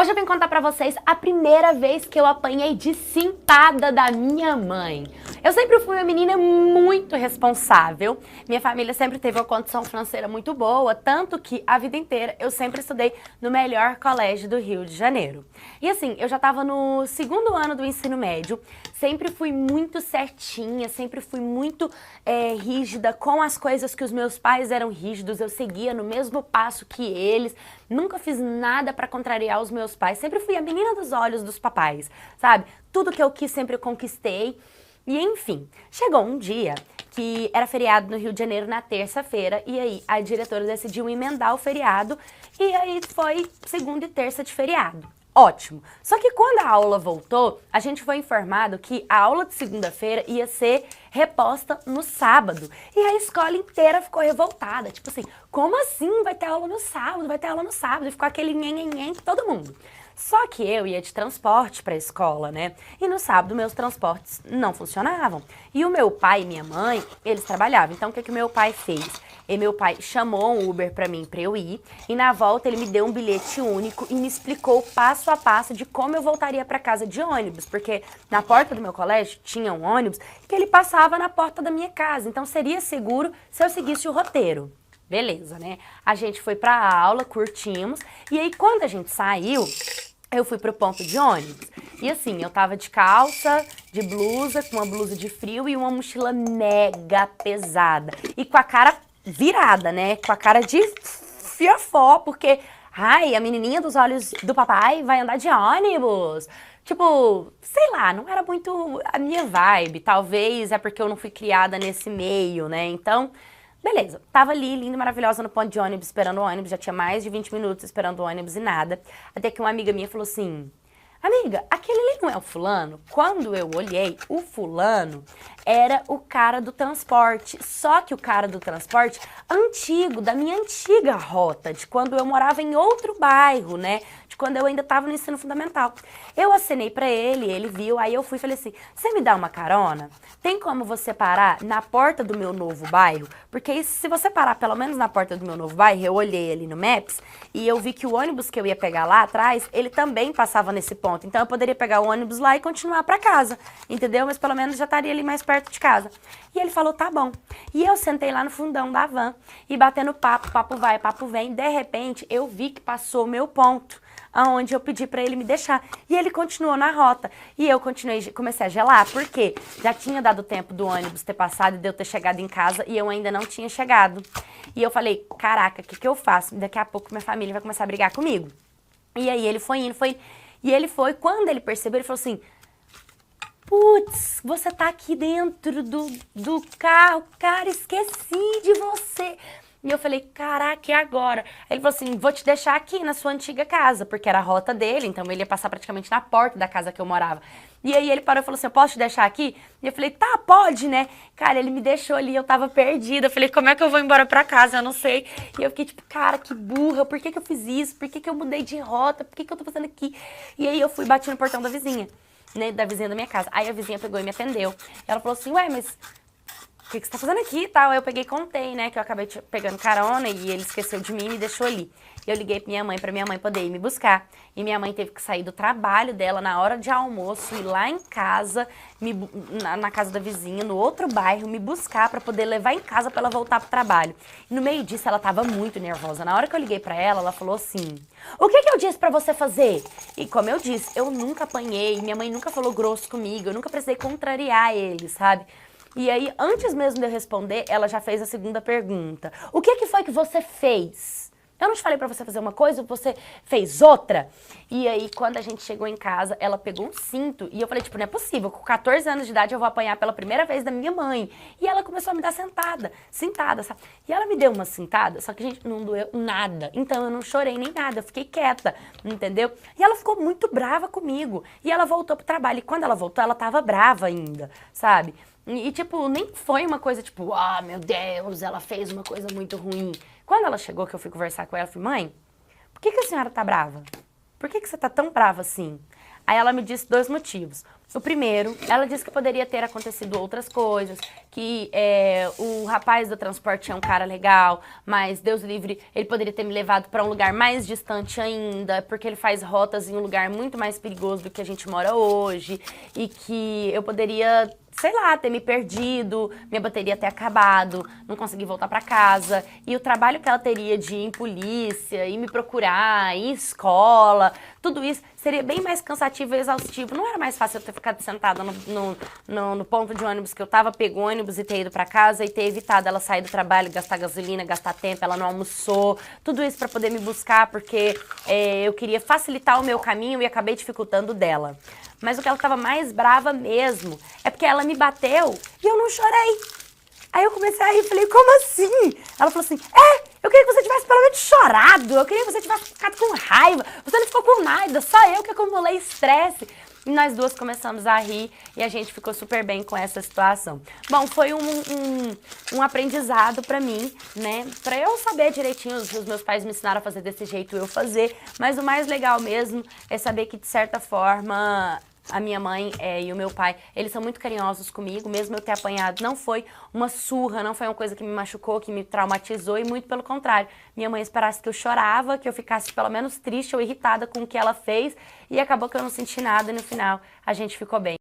Hoje eu vim contar pra vocês a primeira vez que eu apanhei de cintada da minha mãe. Eu sempre fui uma menina muito responsável, minha família sempre teve uma condição financeira muito boa, tanto que a vida inteira eu sempre estudei no melhor colégio do Rio de Janeiro. E assim, eu já estava no segundo ano do ensino médio, sempre fui muito certinha, sempre fui muito rígida com as coisas que os meus pais eram rígidos, eu seguia no mesmo passo que eles, nunca fiz nada pra contrariar os meus pais, sempre fui a menina dos olhos dos papais, sabe? Tudo que eu quis sempre eu conquistei. E enfim, chegou um dia que era feriado no Rio de Janeiro na terça-feira e aí a diretora decidiu emendar o feriado e aí foi segunda e terça de feriado. Ótimo! Só que quando a aula voltou, a gente foi informado que a aula de segunda-feira ia ser reposta no sábado. E a escola inteira ficou revoltada, tipo assim, como assim vai ter aula no sábado? Vai ter aula no sábado? E ficou aquele nhen todo mundo. Só que eu ia de transporte pra escola, né? E no sábado meus transportes não funcionavam. E o meu pai e minha mãe, eles trabalhavam. Então o que que o meu pai fez? E meu pai chamou um Uber pra mim, pra eu ir. E na volta ele me deu um bilhete único e me explicou passo a passo de como eu voltaria pra casa de ônibus. Porque na porta do meu colégio tinha um ônibus que ele passava na porta da minha casa. Então seria seguro se eu seguisse o roteiro. Beleza, né? A gente foi pra aula, curtimos. E aí quando a gente saiu, eu fui pro ponto de ônibus. E assim, eu tava de calça, de blusa, com uma blusa de frio e uma mochila mega pesada. E com a cara virada, né? Com a cara de fiofó, porque, ai, a menininha dos olhos do papai vai andar de ônibus. Tipo, sei lá, não era muito a minha vibe. Talvez é porque eu não fui criada nesse meio, né? Então, beleza, tava ali, linda, maravilhosa, no ponto de ônibus, esperando o ônibus, já tinha mais de 20 minutos esperando o ônibus e nada. Até que uma amiga minha falou assim, amiga, aquele ali não é o fulano? Quando eu olhei, o fulano era o cara do transporte, só que o cara do transporte antigo, da minha antiga rota, de quando eu morava em outro bairro, né? De quando eu ainda estava no ensino fundamental. Eu acenei pra ele, ele viu, aí eu fui e falei assim, você me dá uma carona? Tem como você parar na porta do meu novo bairro? Porque se você parar pelo menos na porta do meu novo bairro, eu olhei ali no Maps e eu vi que o ônibus que eu ia pegar lá atrás, ele também passava nesse ponto. Então eu poderia pegar o ônibus lá e continuar pra casa, entendeu? Mas pelo menos já estaria ali mais perto de casa. E ele falou, tá bom. E eu sentei lá no fundão da van e batendo papo, papo vai, papo vem. De repente eu vi que passou o meu ponto, aonde eu pedi pra ele me deixar. E ele continuou na rota. E eu comecei a gelar, porque já tinha dado tempo do ônibus ter passado e de eu ter chegado em casa e eu ainda não tinha chegado. E eu falei, caraca, o que que eu faço? Daqui a pouco minha família vai começar a brigar comigo. E aí ele foi indo, e ele foi, quando ele percebeu, ele falou assim, putz, você tá aqui dentro do carro, cara, esqueci de você. E eu falei, caraca, e agora? Aí ele falou assim, vou te deixar aqui na sua antiga casa, porque era a rota dele, então ele ia passar praticamente na porta da casa que eu morava. E aí ele parou e falou assim, eu posso te deixar aqui? E eu falei, tá, pode, né? Cara, ele me deixou ali, eu tava perdida, eu falei, como é que eu vou embora pra casa? Eu não sei. E eu fiquei tipo, cara, que burra, por que que eu fiz isso? Por que que eu mudei de rota? Por que que eu tô fazendo aqui? E aí eu fui e bati no portão da vizinha, né, da vizinha da minha casa. Aí a vizinha pegou e me atendeu. Ela falou assim, ué, mas o que você tá fazendo aqui e tal? Aí eu peguei e contei, né, que eu acabei pegando carona e ele esqueceu de mim e me deixou ali. E eu liguei pra minha mãe poder ir me buscar. E minha mãe teve que sair do trabalho dela na hora de almoço, ir lá em casa, na casa da vizinha, no outro bairro, me buscar pra poder levar em casa pra ela voltar pro trabalho. E no meio disso ela tava muito nervosa. Na hora que eu liguei pra ela, ela falou assim, o que que eu disse pra você fazer? E como eu disse, eu nunca apanhei, minha mãe nunca falou grosso comigo, eu nunca precisei contrariar ele, sabe? E aí, antes mesmo de eu responder, ela já fez a segunda pergunta. O que foi que você fez? Eu não te falei pra você fazer uma coisa, você fez outra? E aí, quando a gente chegou em casa, ela pegou um cinto e eu falei, tipo, não é possível, com 14 anos de idade eu vou apanhar pela primeira vez da minha mãe. E ela começou a me dar cintada, sabe? E ela me deu uma cintada, só que, gente, não doeu nada. Então eu não chorei nem nada, eu fiquei quieta, entendeu? E ela ficou muito brava comigo. E ela voltou pro trabalho. E quando ela voltou, ela tava brava ainda, sabe? E, tipo, nem foi uma coisa, tipo, ah, meu Deus, ela fez uma coisa muito ruim. Quando ela chegou, que eu fui conversar com ela, eu falei, mãe, por que que a senhora tá brava? Por que que você tá tão brava assim? Aí ela me disse 2 motivos. O primeiro, ela disse que poderia ter acontecido outras coisas, que o rapaz do transporte é um cara legal, mas Deus livre, ele poderia ter me levado para um lugar mais distante ainda, porque ele faz rotas em um lugar muito mais perigoso do que a gente mora hoje, e que eu poderia, sei lá, ter me perdido, minha bateria ter acabado, não conseguir voltar pra casa. E o trabalho que ela teria de ir em polícia, ir me procurar, ir em escola, tudo isso seria bem mais cansativo e exaustivo. Não era mais fácil eu ter ficado sentada no ponto de ônibus que eu tava, pego o ônibus e ter ido pra casa e ter evitado ela sair do trabalho, gastar gasolina, gastar tempo, ela não almoçou, tudo isso pra poder me buscar, porque eu queria facilitar o meu caminho e acabei dificultando o dela. Mas o que ela tava mais brava mesmo é porque ela me bateu e eu não chorei. Aí eu comecei a rir e falei, como assim? Ela falou assim, eu queria que você tivesse pelo menos chorado, eu queria que você tivesse ficado com raiva, você não ficou com nada, só eu que acumulei estresse. E nós duas começamos a rir e a gente ficou super bem com essa situação. Bom, foi um aprendizado pra mim, né? Pra eu saber direitinho, os meus pais me ensinaram a fazer desse jeito, eu fazer. Mas o mais legal mesmo é saber que, de certa forma, a minha mãe e o meu pai, eles são muito carinhosos comigo, mesmo eu ter apanhado. Não foi uma surra, não foi uma coisa que me machucou, que me traumatizou, e muito pelo contrário. Minha mãe esperasse que eu chorava, que eu ficasse pelo menos triste ou irritada com o que ela fez, e acabou que eu não senti nada e no final a gente ficou bem.